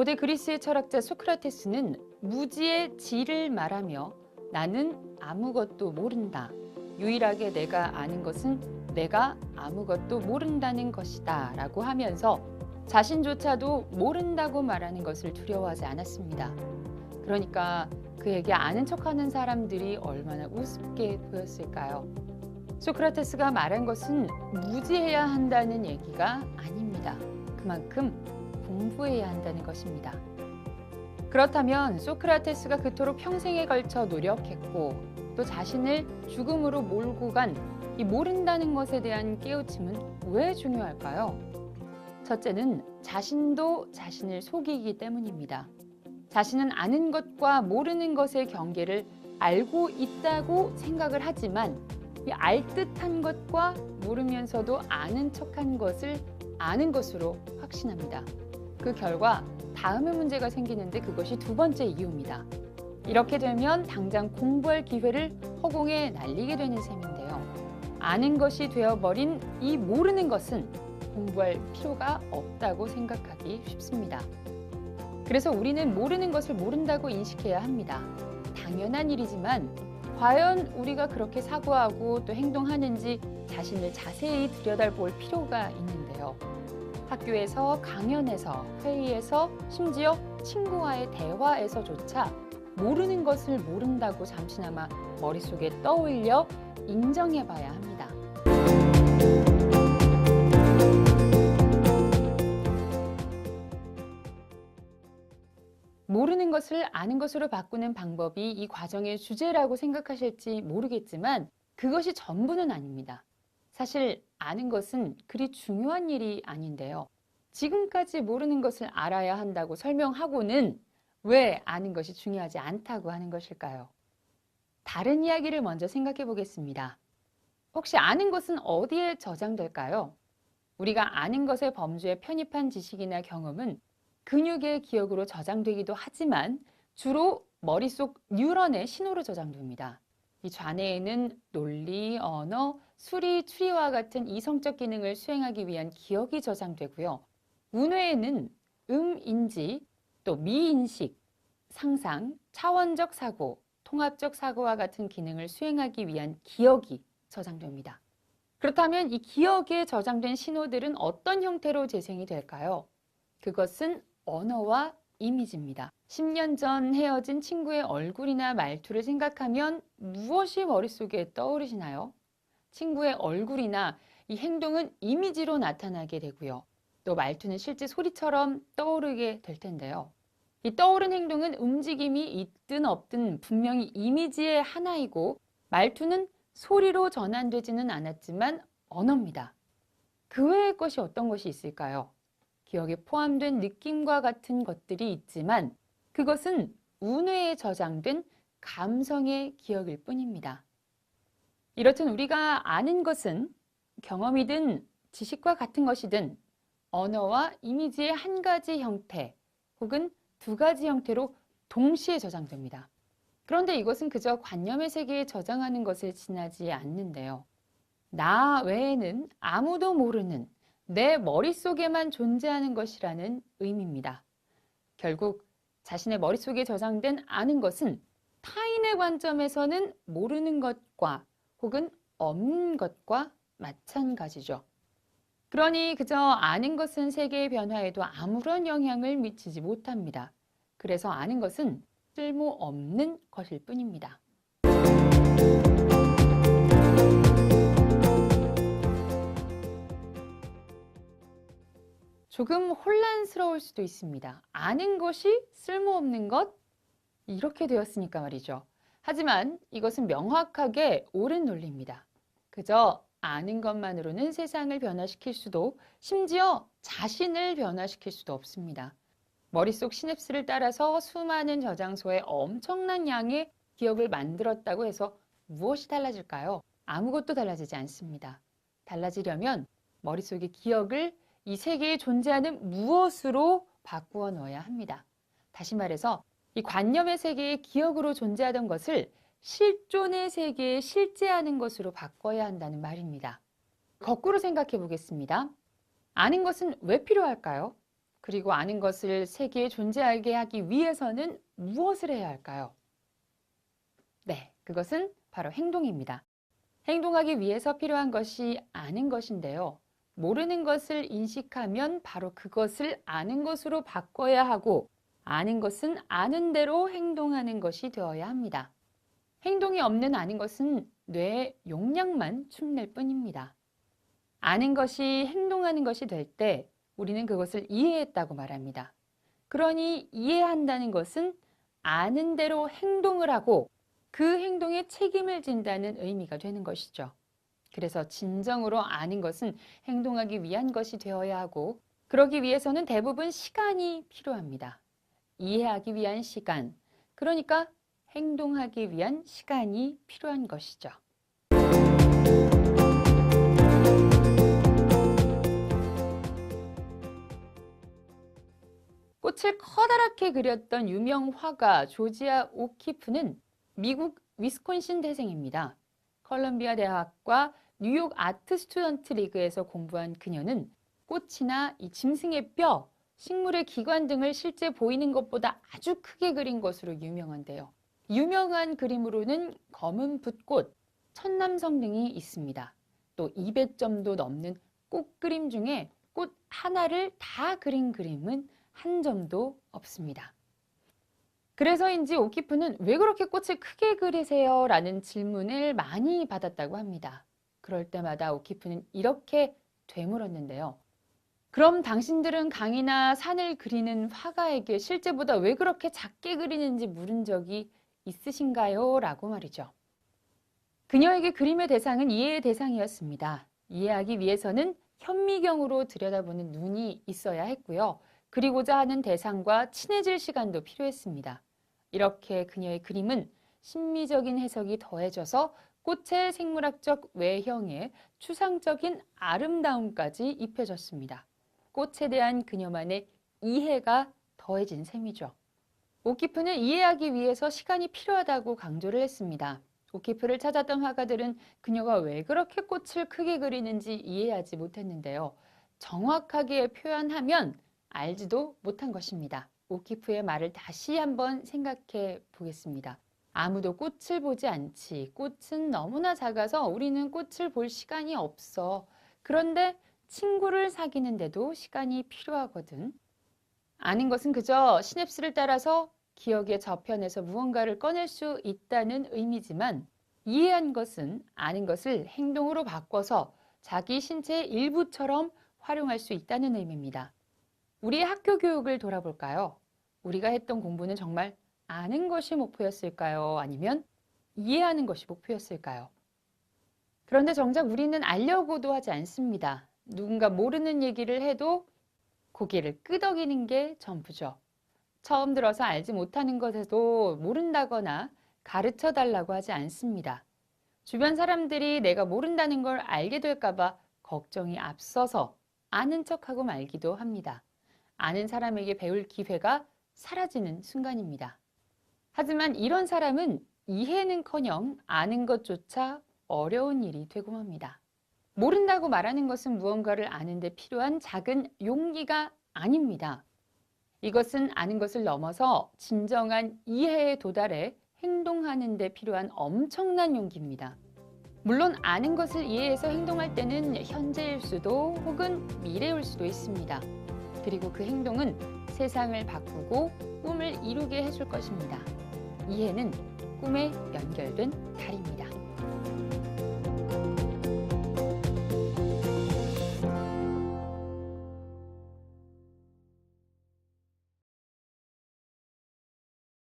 고대 그리스의 철학자 소크라테스는 무지의 지를 말하며 나는 아무것도 모른다. 유일하게 내가 아는 것은 내가 아무것도 모른다는 것이다 라고 하면서 자신조차도 모른다고 말하는 것을 두려워하지 않았습니다. 그러니까 그에게 아는 척하는 사람들이 얼마나 우습게 보였을까요? 소크라테스가 말한 것은 무지해야 한다는 얘기가 아닙니다. 그만큼 공부해야 한다는 것입니다. 그렇다면 소크라테스가 그토록 평생에 걸쳐 노력했고 또 자신을 죽음으로 몰고 간 이 모른다는 것에 대한 깨우침은 왜 중요할까요? 첫째는 자신도 자신을 속이기 때문입니다. 자신은 아는 것과 모르는 것의 경계를 알고 있다고 생각을 하지만 이 알듯한 것과 모르면서도 아는 척한 것을 아는 것으로 확신합니다. 그 결과 다음의 문제가 생기는데 그것이 두 번째 이유입니다. 이렇게 되면 당장 공부할 기회를 허공에 날리게 되는 셈인데요. 아는 것이 되어버린 이 모르는 것은 공부할 필요가 없다고 생각하기 쉽습니다. 그래서 우리는 모르는 것을 모른다고 인식해야 합니다. 당연한 일이지만 과연 우리가 그렇게 사고하고 또 행동하는지 자신을 자세히 들여다볼 필요가 있는데요. 학교에서, 강연에서, 회의에서, 심지어 친구와의 대화에서조차 모르는 것을 모른다고 잠시나마 머릿속에 떠올려 인정해봐야 합니다. 모르는 것을 아는 것으로 바꾸는 방법이 이 과정의 주제라고 생각하실지 모르겠지만 그것이 전부는 아닙니다. 사실 아는 것은 그리 중요한 일이 아닌데요. 지금까지 모르는 것을 알아야 한다고 설명하고는 왜 아는 것이 중요하지 않다고 하는 것일까요? 다른 이야기를 먼저 생각해 보겠습니다. 혹시 아는 것은 어디에 저장될까요? 우리가 아는 것의 범주에 편입한 지식이나 경험은 근육의 기억으로 저장되기도 하지만 주로 머릿속 뉴런의 신호로 저장됩니다. 이 좌뇌에는 논리, 언어, 수리, 추리와 같은 이성적 기능을 수행하기 위한 기억이 저장되고요. 우뇌에는 인지, 또 미인식, 상상, 차원적 사고, 통합적 사고와 같은 기능을 수행하기 위한 기억이 저장됩니다. 그렇다면 이 기억에 저장된 신호들은 어떤 형태로 재생이 될까요? 그것은 언어와 이미지입니다. 10년 전 헤어진 친구의 얼굴이나 말투를 생각하면 무엇이 머릿속에 떠오르시나요? 친구의 얼굴이나 이 행동은 이미지로 나타나게 되고요. 또 말투는 실제 소리처럼 떠오르게 될 텐데요. 이 떠오른 행동은 움직임이 있든 없든 분명히 이미지의 하나이고 말투는 소리로 전환되지는 않았지만 언어입니다. 그 외의 것이 어떤 것이 있을까요? 기억에 포함된 느낌과 같은 것들이 있지만 그것은 우뇌에 저장된 감성의 기억일 뿐입니다. 이렇듯 우리가 아는 것은 경험이든 지식과 같은 것이든 언어와 이미지의 한 가지 형태 혹은 두 가지 형태로 동시에 저장됩니다. 그런데 이것은 그저 관념의 세계에 저장하는 것에 지나지 않는데요. 나 외에는 아무도 모르는 내 머릿속에만 존재하는 것이라는 의미입니다. 결국 자신의 머릿속에 저장된 아는 것은 타인의 관점에서는 모르는 것과 혹은 없는 것과 마찬가지죠. 그러니 그저 아는 것은 세계의 변화에도 아무런 영향을 미치지 못합니다. 그래서 아는 것은 쓸모없는 것일 뿐입니다. 조금 혼란스러울 수도 있습니다. 아는 것이 쓸모없는 것? 이렇게 되었으니까 말이죠. 하지만 이것은 명확하게 옳은 논리입니다. 그저 아는 것만으로는 세상을 변화시킬 수도 심지어 자신을 변화시킬 수도 없습니다. 머릿속 시냅스를 따라서 수많은 저장소에 엄청난 양의 기억을 만들었다고 해서 무엇이 달라질까요? 아무것도 달라지지 않습니다. 달라지려면 머릿속의 기억을 이 세계에 존재하는 무엇으로 바꾸어 넣어야 합니다. 다시 말해서 이 관념의 세계의 기억으로 존재하던 것을 실존의 세계에 실제하는 것으로 바꿔야 한다는 말입니다. 거꾸로 생각해 보겠습니다. 아는 것은 왜 필요할까요? 그리고 아는 것을 세계에 존재하게 하기 위해서는 무엇을 해야 할까요? 네, 그것은 바로 행동입니다. 행동하기 위해서 필요한 것이 아는 것인데요. 모르는 것을 인식하면 바로 그것을 아는 것으로 바꿔야 하고, 아는 것은 아는 대로 행동하는 것이 되어야 합니다. 행동이 없는 아는 것은 뇌의 용량만 축낼 뿐입니다. 아는 것이 행동하는 것이 될 때 우리는 그것을 이해했다고 말합니다. 그러니 이해한다는 것은 아는 대로 행동을 하고 그 행동에 책임을 진다는 의미가 되는 것이죠. 그래서 진정으로 아는 것은 행동하기 위한 것이 되어야 하고, 그러기 위해서는 대부분 시간이 필요합니다. 이해하기 위한 시간, 그러니까 행동하기 위한 시간이 필요한 것이죠. 꽃을 커다랗게 그렸던 유명 화가 조지아 오키프는 미국 위스콘신 태생입니다. 컬럼비아 대학과 뉴욕 아트 스튜던트 리그에서 공부한 그녀는 꽃이나 이 짐승의 뼈, 식물의 기관 등을 실제 보이는 것보다 아주 크게 그린 것으로 유명한데요. 유명한 그림으로는 검은 붓꽃, 천남성 등이 있습니다. 또 200점도 넘는 꽃그림 중에 꽃 하나를 다 그린 그림은 한 점도 없습니다. 그래서인지 오키프는 왜 그렇게 꽃을 크게 그리세요? 라는 질문을 많이 받았다고 합니다. 그럴 때마다 오키프는 이렇게 되물었는데요. 그럼 당신들은 강이나 산을 그리는 화가에게 실제보다 왜 그렇게 작게 그리는지 물은 적이 있으신가요? 라고 말이죠. 그녀에게 그림의 대상은 이해의 대상이었습니다. 이해하기 위해서는 현미경으로 들여다보는 눈이 있어야 했고요. 그리고자 하는 대상과 친해질 시간도 필요했습니다. 이렇게 그녀의 그림은 심미적인 해석이 더해져서 꽃의 생물학적 외형에 추상적인 아름다움까지 입혀졌습니다. 꽃에 대한 그녀만의 이해가 더해진 셈이죠. 오키프는 이해하기 위해서 시간이 필요하다고 강조를 했습니다. 오키프를 찾았던 화가들은 그녀가 왜 그렇게 꽃을 크게 그리는지 이해하지 못했는데요. 정확하게 표현하면 알지도 못한 것입니다. 오키프의 말을 다시 한번 생각해 보겠습니다. 아무도 꽃을 보지 않지. 꽃은 너무나 작아서 우리는 꽃을 볼 시간이 없어. 그런데 친구를 사귀는데도 시간이 필요하거든. 아는 것은 그저 시냅스를 따라서 기억의 저편에서 무언가를 꺼낼 수 있다는 의미지만, 이해한 것은 아는 것을 행동으로 바꿔서 자기 신체의 일부처럼 활용할 수 있다는 의미입니다. 우리의 학교 교육을 돌아볼까요? 우리가 했던 공부는 정말 아는 것이 목표였을까요? 아니면 이해하는 것이 목표였을까요? 그런데 정작 우리는 알려고도 하지 않습니다. 누군가 모르는 얘기를 해도 고개를 끄덕이는 게 전부죠. 처음 들어서 알지 못하는 것에도 모른다거나 가르쳐 달라고 하지 않습니다. 주변 사람들이 내가 모른다는 걸 알게 될까 봐 걱정이 앞서서 아는 척하고 말기도 합니다. 아는 사람에게 배울 기회가 사라지는 순간입니다. 하지만 이런 사람은 이해는커녕 아는 것조차 어려운 일이 되고 맙니다. 모른다고 말하는 것은 무언가를 아는 데 필요한 작은 용기가 아닙니다. 이것은 아는 것을 넘어서 진정한 이해에 도달해 행동하는 데 필요한 엄청난 용기입니다. 물론 아는 것을 이해해서 행동할 때는 현재일 수도 혹은 미래일 수도 있습니다. 그리고 그 행동은 세상을 바꾸고 꿈을 이루게 해줄 것입니다. 이해는 꿈에 연결된 달입니다.